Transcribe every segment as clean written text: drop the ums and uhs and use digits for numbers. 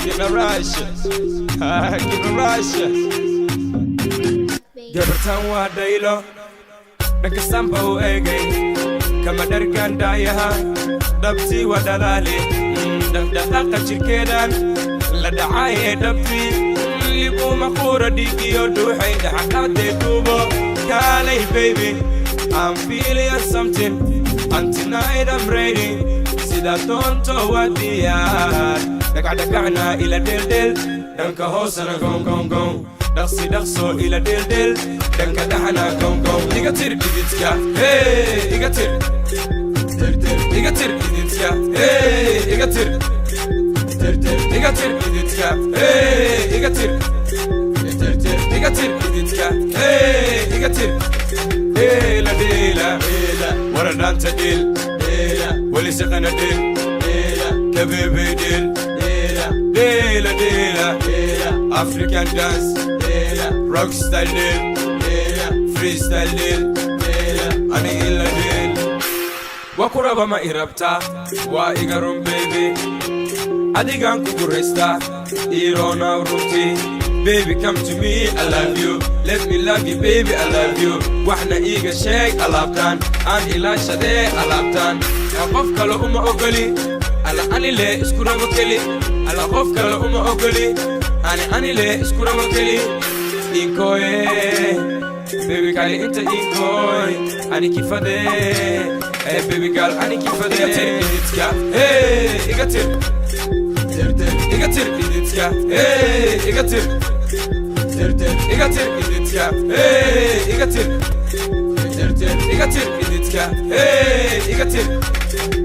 give a rush, give a rush. Gabartan waa dhaylo dhanka samba u eegay kama dhargan daayaha dhabtii waa dhalaale dhaqdhaqaaqa jirkeedan la dhacaaye dhabtii libuma quura dhiigiyo dhuuxay dhaxaqaadee duubo kaalay baby I'm feeling something and tonight I'm ready sida doonto waa diyaar dhagacdhagacna ila dheeldheel dhanka hoosana gong gong gong دخسي دخسو إلى ديل ديل دنك دحنا كون كون إيجاتير إيجاتيا hey إيجاتير دير دير إيجاتير إيجاتيا hey إيجاتير دير دير إيجاتير إيجاتيا hey إيجاتير دير دير إيجاتير إيجاتيا hey إيجاتير ديلا ديلا ديلا ورا دانتا ديل ديلا ولي سقنا ديل ديلا كبيبي ديل ديلا ديلا ديلا ديلا African dance rock style deal, freestyle deal, ani illa deal. Wakuraba ma irabta, wa igarum baby. Adigan kukuresta, irona uruti. Baby come to me, I love you. Let me love you baby, I love you. Wahna iga shake, I love tan. An ila shade, I love tan. Aqaf kala ogoli, ala anile iskura wakeli. Ala qaf kala ogoli, anile iskura wakeli. Inkoy, baby girl, inta inkoy. Ani kifade, hey baby girl, ani kifade. Igatir iditya, hey igatir, igatir iditya, hey igatir, igatir iditya, hey igatir, igatir iditya, hey igatir.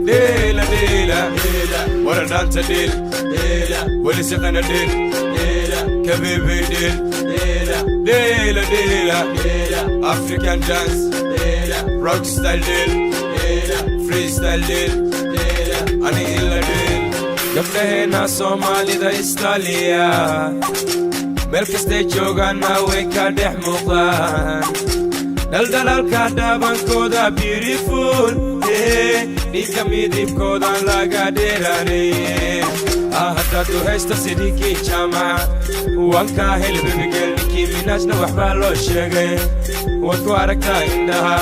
Dela dela dela, wara danta del, dela, wali siqana del, dela, kabibi del. Dela, dela, dela, African dance, dela, rock style deal, dela, freestyle deal, dela, ani illa deal. Gabdhahena Soomaalida Istaaliya, meel kastay joogaana way ka dhex muuqdaan. Daldalaalka dhaabankooda beautiful, dhiigga midibkoodan laga dheeraanay. haddaad u haysta sidii kii jaamaca waan kaa heli babigel ninkii minaajna waxbaa loo sheegay waad ku aragtaa indhaha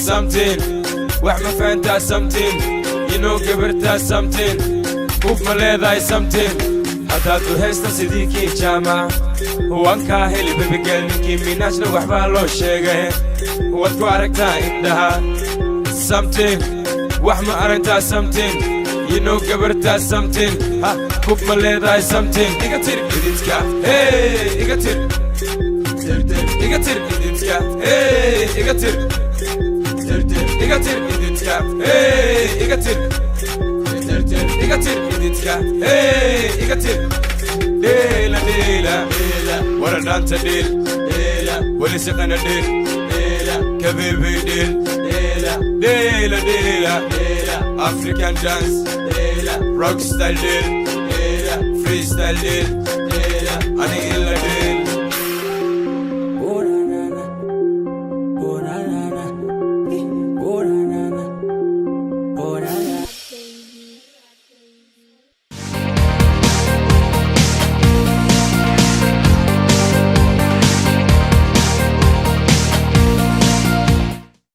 something wax ma fahantaa something gabartaa something uf ma leedahay something haddaad u haysta sidii kii jaamaca waan kaa heli babigel ninkii minaajna waxbaa loo sheegay waad ku aragtaa indhaha something wax ma aragtaa something gabartaa something kuf ma leedahay something igatir idinka hey igatir igatir idinka hey igatir igatir idinka hey igatir igatir idinka hey igatir dela dela dela wara danta del dela wali siqana del dela kabibi del dela dela dela dela African dance rock style deal, freestyle deal, ani illa